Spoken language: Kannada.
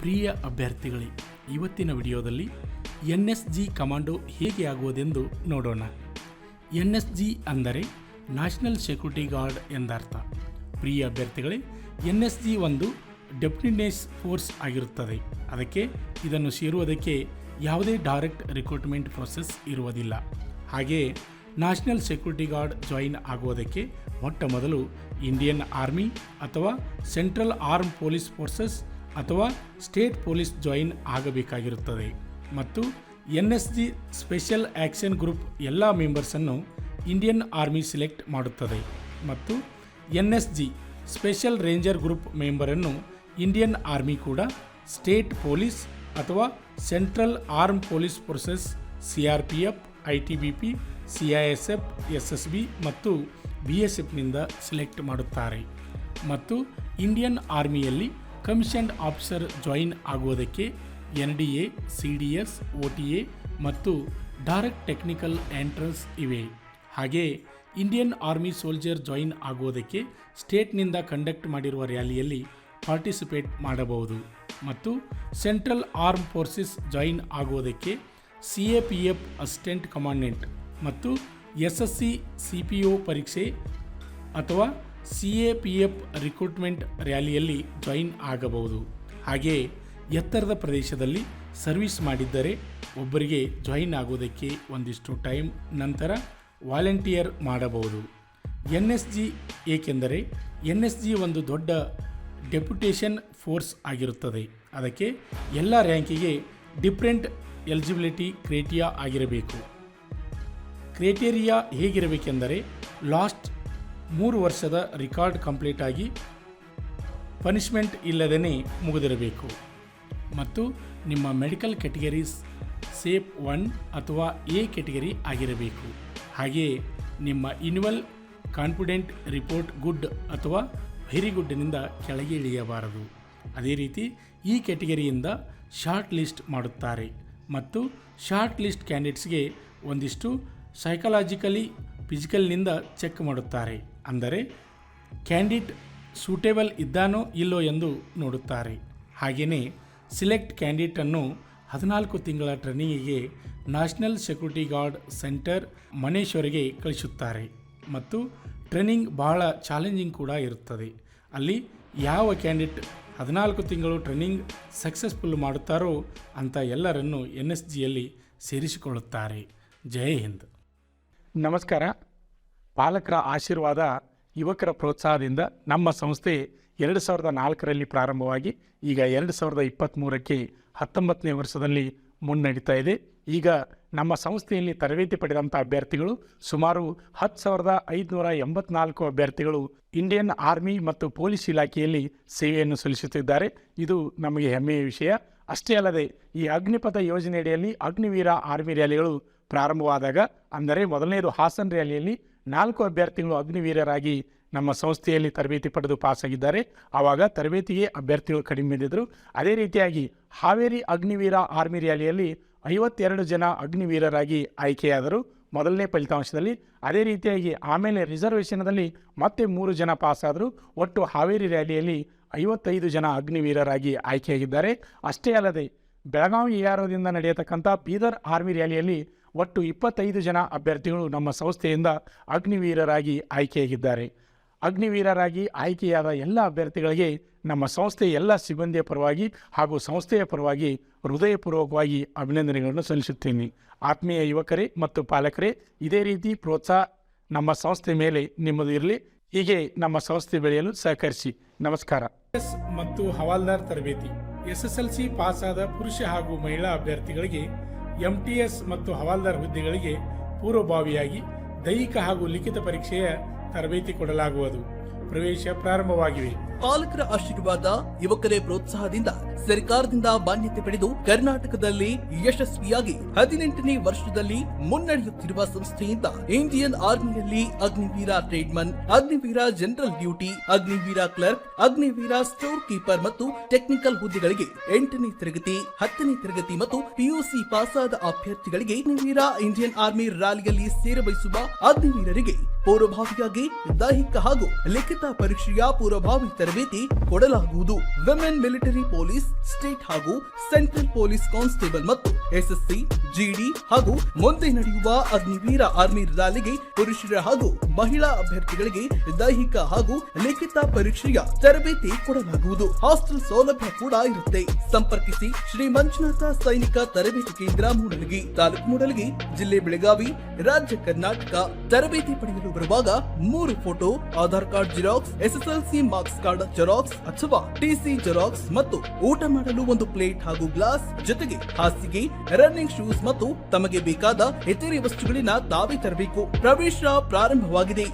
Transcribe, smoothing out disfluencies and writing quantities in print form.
ಪ್ರಿಯ ಅಭ್ಯರ್ಥಿಗಳೇ, ಇವತ್ತಿನ ವಿಡಿಯೋದಲ್ಲಿ NSG ಕಮಾಂಡೋ ಹೇಗೆ ಆಗುವುದೆಂದು ನೋಡೋಣ. NSG ಅಂದರೆ ನ್ಯಾಷನಲ್ ಸೆಕ್ಯೂರಿಟಿ ಗಾರ್ಡ್ ಎಂದರ್ಥ. ಪ್ರಿಯ ಅಭ್ಯರ್ಥಿಗಳೇ, NSG ಒಂದು ಡೆಪ್ಯೂಟೇಡ್ ಫೋರ್ಸ್ ಆಗಿರುತ್ತದೆ. ಅದಕ್ಕೆ ಇದನ್ನು ಸೇರುವುದಕ್ಕೆ ಯಾವುದೇ ಡೈರೆಕ್ಟ್ ರಿಕ್ರೂಟ್ಮೆಂಟ್ ಪ್ರೊಸೆಸ್ ಇರುವುದಿಲ್ಲ. ಹಾಗೆಯೇ ನ್ಯಾಷನಲ್ ಸೆಕ್ಯೂರಿಟಿ ಗಾರ್ಡ್ ಜಾಯಿನ್ ಆಗುವುದಕ್ಕೆ ಮೊಟ್ಟ ಮೊದಲು ಇಂಡಿಯನ್ ಆರ್ಮಿ ಅಥವಾ ಸೆಂಟ್ರಲ್ ಆರ್ಮ್ ಪೊಲೀಸ್ ಫೋರ್ಸಸ್ ಅಥವಾ ಸ್ಟೇಟ್ ಪೊಲೀಸ್ ಜಾಯಿನ್ ಆಗಬೇಕಾಗಿರುತ್ತದೆ. ಮತ್ತು NSG ಸ್ಪೆಷಲ್ ಆ್ಯಕ್ಷನ್ ಗ್ರೂಪ್ ಎಲ್ಲ ಮೆಂಬರ್ಸನ್ನು ಇಂಡಿಯನ್ ಆರ್ಮಿ ಸೆಲೆಕ್ಟ್ ಮಾಡುತ್ತದೆ. ಮತ್ತು NSG ಸ್ಪೆಷಲ್ ರೇಂಜರ್ ಗ್ರೂಪ್ ಮೆಂಬರನ್ನು ಇಂಡಿಯನ್ ಆರ್ಮಿ ಕೂಡ ಸ್ಟೇಟ್ ಪೊಲೀಸ್ ಅಥವಾ central arm police forces CRPF, ITBP, CISF, SSB ಮತ್ತು BSFನಿಂದ ಸೆಲೆಕ್ಟ್ ಮಾಡುತ್ತಾರೆ. ಮತ್ತು ಇಂಡಿಯನ್ ಆರ್ಮಿಯಲ್ಲಿ ಕಮಿಷನ್ಡ್ ಆಫೀಸರ್ ಜಾಯಿನ್ ಆಗುವುದಕ್ಕೆ NDA, CDS, OTA ಮತ್ತು ಡೈರೆಕ್ಟ್ ಟೆಕ್ನಿಕಲ್ ಎಂಟ್ರೆನ್ಸ್ ಇವೆ. ಹಾಗೆಯೇ ಇಂಡಿಯನ್ ಆರ್ಮಿ ಸೋಲ್ಜರ್ ಜಾಯಿನ್ ಆಗುವುದಕ್ಕೆ ಸ್ಟೇಟ್ನಿಂದ ಕಂಡಕ್ಟ್ ಮಾಡಿರುವ ರ್ಯಾಲಿಯಲ್ಲಿ ಪಾರ್ಟಿಸಿಪೇಟ್ ಮಾಡಬಹುದು. ಮತ್ತು ಸೆಂಟ್ರಲ್ ಆರ್ಮ್ ಫೋರ್ಸಸ್ ಜಾಯಿನ್ ಆಗುವುದಕ್ಕೆ CAPF ಅಸಿಸ್ಟೆಂಟ್ ಕಮಾಂಡೆಂಟ್ ಮತ್ತು SSC CPO ಪರೀಕ್ಷೆ ಅಥವಾ CAPF ರಿಕ್ರೂಟ್ಮೆಂಟ್ ರ್ಯಾಲಿಯಲ್ಲಿ ಜಾಯಿನ್ ಆಗಬಹುದು. ಹಾಗೆಯೇ ಎತ್ತರದ ಪ್ರದೇಶದಲ್ಲಿ ಸರ್ವಿಸ್ ಮಾಡಿದ್ದರೆ ಒಬ್ಬರಿಗೆ ಜಾಯಿನ್ ಆಗೋದಕ್ಕೆ ಒಂದಿಷ್ಟು ಟೈಮ್ ನಂತರ ವಾಲಂಟಿಯರ್ ಮಾಡಬಹುದು. NSG ಏಕೆಂದರೆ NSG ಒಂದು ದೊಡ್ಡ ಡೆಪ್ಯುಟೇಷನ್ ಫೋರ್ಸ್ ಆಗಿರುತ್ತದೆ. ಅದಕ್ಕೆ ಎಲ್ಲ ರ್ಯಾಂಕಿಗೆ ಡಿಫ್ರೆಂಟ್ ಎಲಿಜಿಬಿಲಿಟಿ ಕ್ರೈಟೀರಿಯಾ ಆಗಿರಬೇಕು. ಕ್ರೈಟೀರಿಯಾ ಹೇಗಿರಬೇಕೆಂದರೆ ಲಾಸ್ಟ್ 3 ವರ್ಷದ ರಿಕಾರ್ಡ್ ಕಂಪ್ಲೀಟ್ ಆಗಿ ಪನಿಷ್ಮೆಂಟ್ ಇಲ್ಲದೇ ಮುಗಿದಿರಬೇಕು. ಮತ್ತು ನಿಮ್ಮ ಮೆಡಿಕಲ್ ಕ್ಯಾಟಗರೀಸ್ ಸೇಫ್ 1 ಅಥವಾ A ಕ್ಯಾಟಗರಿ ಆಗಿರಬೇಕು. ಹಾಗೆಯೇ ನಿಮ್ಮ ಇನ್ಯುವಲ್ ಕಾನ್ಫಿಡೆಂಟ್ ರಿಪೋರ್ಟ್ ಗುಡ್ ಅಥವಾ ವೆರಿ ಗುಡ್ನಿಂದ ಕೆಳಗೆ ಇಳಿಯಬಾರದು. ಅದೇ ರೀತಿ ಈ ಕ್ಯಾಟಗರಿಯಿಂದ ಶಾರ್ಟ್ ಲಿಸ್ಟ್ ಮಾಡುತ್ತಾರೆ. ಮತ್ತು ಶಾರ್ಟ್ ಲಿಸ್ಟ್ ಕ್ಯಾಂಡಿಡೇಟ್ಸ್ಗೆ ಒಂದಿಷ್ಟು ಸೈಕಲಾಜಿಕಲಿ ಫಿಸಿಕಲ್ನಿಂದ ಚೆಕ್ ಮಾಡುತ್ತಾರೆ. ಅಂದರೆ ಕ್ಯಾಂಡಿಡೇಟ್ ಸೂಟೇಬಲ್ ಇದ್ದಾನೋ ಇಲ್ಲೋ ಎಂದು ನೋಡುತ್ತಾರೆ. ಹಾಗೆಯೇ ಸಿಲೆಕ್ಟ್ ಕ್ಯಾಂಡಿಡೇಟನ್ನು 14 ತಿಂಗಳ ಟ್ರೈನಿಂಗಿಗೆ ನ್ಯಾಷನಲ್ ಸೆಕ್ಯೂರಿಟಿ ಗಾರ್ಡ್ ಸೆಂಟರ್ ಮನೇಶ್ವರಿಗೆ ಕಳಿಸುತ್ತಾರೆ. ಮತ್ತು ಟ್ರೈನಿಂಗ್ ಬಹಳ ಚಾಲೆಂಜಿಂಗ್ ಕೂಡ ಇರುತ್ತದೆ. ಅಲ್ಲಿ ಯಾವ ಕ್ಯಾಂಡಿಡೇಟ್ 14 ತಿಂಗಳು ಟ್ರೈನಿಂಗ್ ಸಕ್ಸಸ್ಫುಲ್ ಮಾಡುತ್ತಾರೋ ಅಂಥ ಎಲ್ಲರನ್ನು NSGಯಲ್ಲಿ ಸೇರಿಸಿಕೊಳ್ಳುತ್ತಾರೆ. ಜೈ ಹಿಂದ್. ನಮಸ್ಕಾರ. ಪಾಲಕರ ಆಶೀರ್ವಾದ, ಯುವಕರ ಪ್ರೋತ್ಸಾಹದಿಂದ ನಮ್ಮ ಸಂಸ್ಥೆ 2004ರಲ್ಲಿ ಪ್ರಾರಂಭವಾಗಿ ಈಗ 2023ಕ್ಕೆ 19ನೇ ವರ್ಷದಲ್ಲಿ ಮುನ್ನಡೀತಾ ಇದೆ. ಈಗ ನಮ್ಮ ಸಂಸ್ಥೆಯಲ್ಲಿ ತರಬೇತಿ ಪಡೆದಂಥ ಅಭ್ಯರ್ಥಿಗಳು ಸುಮಾರು 10,584 ಅಭ್ಯರ್ಥಿಗಳು ಇಂಡಿಯನ್ ಆರ್ಮಿ ಮತ್ತು ಪೊಲೀಸ್ ಇಲಾಖೆಯಲ್ಲಿ ಸೇವೆಯನ್ನು ಸಲ್ಲಿಸುತ್ತಿದ್ದಾರೆ. ಇದು ನಮಗೆ ಹೆಮ್ಮೆಯ ವಿಷಯ. ಅಷ್ಟೇ ಅಲ್ಲದೆ ಈ ಅಗ್ನಿಪಥ ಯೋಜನೆಯಡಿಯಲ್ಲಿ ಅಗ್ನಿವೀರ ಆರ್ಮಿ ರ್ಯಾಲಿಗಳು ಪ್ರಾರಂಭವಾದಾಗ, ಅಂದರೆ ಮೊದಲನೇದು ಹಾಸನ್ ರ್ಯಾಲಿಯಲ್ಲಿ 4 ಅಭ್ಯರ್ಥಿಗಳು ಅಗ್ನಿವೀರರಾಗಿ ನಮ್ಮ ಸಂಸ್ಥೆಯಲ್ಲಿ ತರಬೇತಿ ಪಡೆದು ಪಾಸಾಗಿದ್ದಾರೆ. ಆವಾಗ ತರಬೇತಿಗೆ ಅಭ್ಯರ್ಥಿಗಳು ಕಡಿಮೆ ಬಿದ್ದಿದ್ದರು. ಅದೇ ರೀತಿಯಾಗಿ ಹಾವೇರಿ ಅಗ್ನಿವೀರ ಆರ್ಮಿ ರ್ಯಾಲಿಯಲ್ಲಿ 52 ಜನ ಅಗ್ನಿವೀರರಾಗಿ ಆಯ್ಕೆಯಾದರು ಮೊದಲನೇ ಫಲಿತಾಂಶದಲ್ಲಿ. ಅದೇ ರೀತಿಯಾಗಿ ಆಮೇಲೆ ರಿಸರ್ವೇಷನ್ದಲ್ಲಿ ಮತ್ತೆ 3 ಜನ ಪಾಸಾದರು. ಒಟ್ಟು ಹಾವೇರಿ ರ್ಯಾಲಿಯಲ್ಲಿ 55 ಜನ ಅಗ್ನಿವೀರರಾಗಿ ಆಯ್ಕೆಯಾಗಿದ್ದಾರೆ. ಅಷ್ಟೇ ಅಲ್ಲದೆ ಬೆಳಗಾವಿ AROದಿಂದ ನಡೆಯತಕ್ಕಂಥ ಬೀದರ್ ಆರ್ಮಿ ರ್ಯಾಲಿಯಲ್ಲಿ ಒಟ್ಟು 25 ಜನ ಅಭ್ಯರ್ಥಿಗಳು ನಮ್ಮ ಸಂಸ್ಥೆಯಿಂದ ಅಗ್ನಿವೀರರಾಗಿ ಆಯ್ಕೆಯಾಗಿದ್ದಾರೆ. ಅಗ್ನಿವೀರರಾಗಿ ಆಯ್ಕೆಯಾದ ಎಲ್ಲ ಅಭ್ಯರ್ಥಿಗಳಿಗೆ ನಮ್ಮ ಸಂಸ್ಥೆಯ ಎಲ್ಲ ಸಿಬ್ಬಂದಿಯ ಪರವಾಗಿ ಹಾಗೂ ಸಂಸ್ಥೆಯ ಪರವಾಗಿ ಹೃದಯಪೂರ್ವಕವಾಗಿ ಅಭಿನಂದನೆಗಳನ್ನು ಸಲ್ಲಿಸುತ್ತೇನೆ. ಆತ್ಮೀಯ ಯುವಕರೇ ಮತ್ತು ಪಾಲಕರೇ, ಇದೇ ರೀತಿ ಪ್ರೋತ್ಸಾಹ ನಮ್ಮ ಸಂಸ್ಥೆ ಮೇಲೆ ನಿಮ್ಮದು ಇರಲಿ. ಹೀಗೆ ನಮ್ಮ ಸಂಸ್ಥೆ ಬೆಳೆಯಲು ಸಹಕರಿಸಿ. ನಮಸ್ಕಾರ. ಮತ್ತು ಹವಾಲ್ದಾರ್ ತರಬೇತಿ SSLC ಪಾಸಾದ ಪುರುಷ ಹಾಗೂ ಮಹಿಳಾ ಅಭ್ಯರ್ಥಿಗಳಿಗೆ MTS ಮತ್ತು ಹವಾಲ್ದಾರ್ ಹುದ್ದೆಗಳಿಗೆ ಪೂರ್ವಭಾವಿಯಾಗಿ ದೈಹಿಕ ಹಾಗೂ ಲಿಖಿತ ಪರೀಕ್ಷೆಯ ತರಬೇತಿ ಕೊಡಲಾಗುವುದು. ಪ್ರವೇಶ ಪ್ರಾರಂಭವಾಗಿವೆ. ಪಾಲಕರ ಆಶೀರ್ವಾದ, ಯುವಕರೇ ಪ್ರೋತ್ಸಾಹದಿಂದ ಸರ್ಕಾರದಿಂದ ಮಾನ್ಯತೆ ಪಡೆದು ಕರ್ನಾಟಕದಲ್ಲಿ ಯಶಸ್ವಿಯಾಗಿ 18ನೇ ವರ್ಷದಲ್ಲಿ ಮುನ್ನಡೆಯುತ್ತಿರುವ ಸಂಸ್ಥೆಯಿಂದ ಇಂಡಿಯನ್ ಆರ್ಮಿಯಲ್ಲಿ Agniveer tradesman, Agniveer general duty, Agniveer clerk, Agniveer store keeper ಮತ್ತು ಟೆಕ್ನಿಕಲ್ ಹುದ್ದೆಗಳಿಗೆ 8ನೇ ತರಗತಿ, 10ನೇ ತರಗತಿ ಮತ್ತು PUC ಪಾಸಾದ ಅಭ್ಯರ್ಥಿಗಳಿಗೆ ಅಗ್ನಿವೀರ ಇಂಡಿಯನ್ ಆರ್ಮಿ ರ್ಯಾಲಿಯಲ್ಲಿ ಸೇರಬಯಸುವ ಅಗ್ನಿವೀರರಿಗೆ ಪೂರ್ವಭಾವಿಯಾಗಿ ದೈಹಿಕ ಹಾಗೂ ಲಿಖಿತ ಪರೀಕ್ಷೆಯ ಪೂರ್ವಭಾವಿ ತರಬೇತಿ ಕೊಡಲಾಗುವುದು. ವಿಮೆನ್ ಮಿಲಿಟರಿ ಪೊಲೀಸ್, ಸ್ಟೇಟ್ ಹಾಗೂ ಸೆಂಟ್ರಲ್ ಪೊಲೀಸ್ ಕಾನ್ಸ್ಟೇಬಲ್ ಮತ್ತು ಎಸ್ಎಸ್ಸಿ, ಜಿಡಿ ಹಾಗೂ ಮುಂದೆ ನಡೆಯುವ ಅಗ್ನಿವೀರ ಆರ್ಮಿ ರ್ಯಾಲಿಗೆ ಪುರುಷರ ಹಾಗೂ ಮಹಿಳಾ ಅಭ್ಯರ್ಥಿಗಳಿಗೆ ದೈಹಿಕ ಹಾಗೂ ಲಿಖಿತ ಪರೀಕ್ಷೆಯ ತರಬೇತಿ ಕೊಡಲಾಗುವುದು. ಹಾಸ್ಟೆಲ್ ಸೌಲಭ್ಯ ಕೂಡ ಇರುತ್ತೆ. ಸಂಪರ್ಕಿಸಿ ಶ್ರೀ ಮಂಜುನಾಥ ಸೈನಿಕ ತರಬೇತಿ ಕೇಂದ್ರ ಮೂಡಲಗಿ, ತಾಲೂಕು ಮೂಡಲಗಿ, ಜಿಲ್ಲೆ ಬೆಳಗಾವಿ, ರಾಜ್ಯ ಕರ್ನಾಟಕ. ತರಬೇತಿ ಪಡೆಯಲು ಬರುವಾಗ 3 photo, Aadhaar card xerox, SSLC marks card xerox ಅಥವಾ ಟಿಸಿ ಜೆರಾಕ್ಸ್ ಮತ್ತು ಊಟ ಮಾಡಲು 1 ಪ್ಲೇಟ್ ಹಾಗೂ ಗ್ಲಾಸ್, ಜೊತೆಗೆ ಹಾಸಿಗೆ, ರನ್ನಿಂಗ್ ಶೂಸ್ ಮತ್ತು ತಮಗೆ ಬೇಕಾದ ಇತರೆ ವಸ್ತುಗಳಿನ ತಾವೇ ತರಬೇಕು. ಪ್ರವೇಶ ಪ್ರಾರಂಭವಾಗಿದೆ.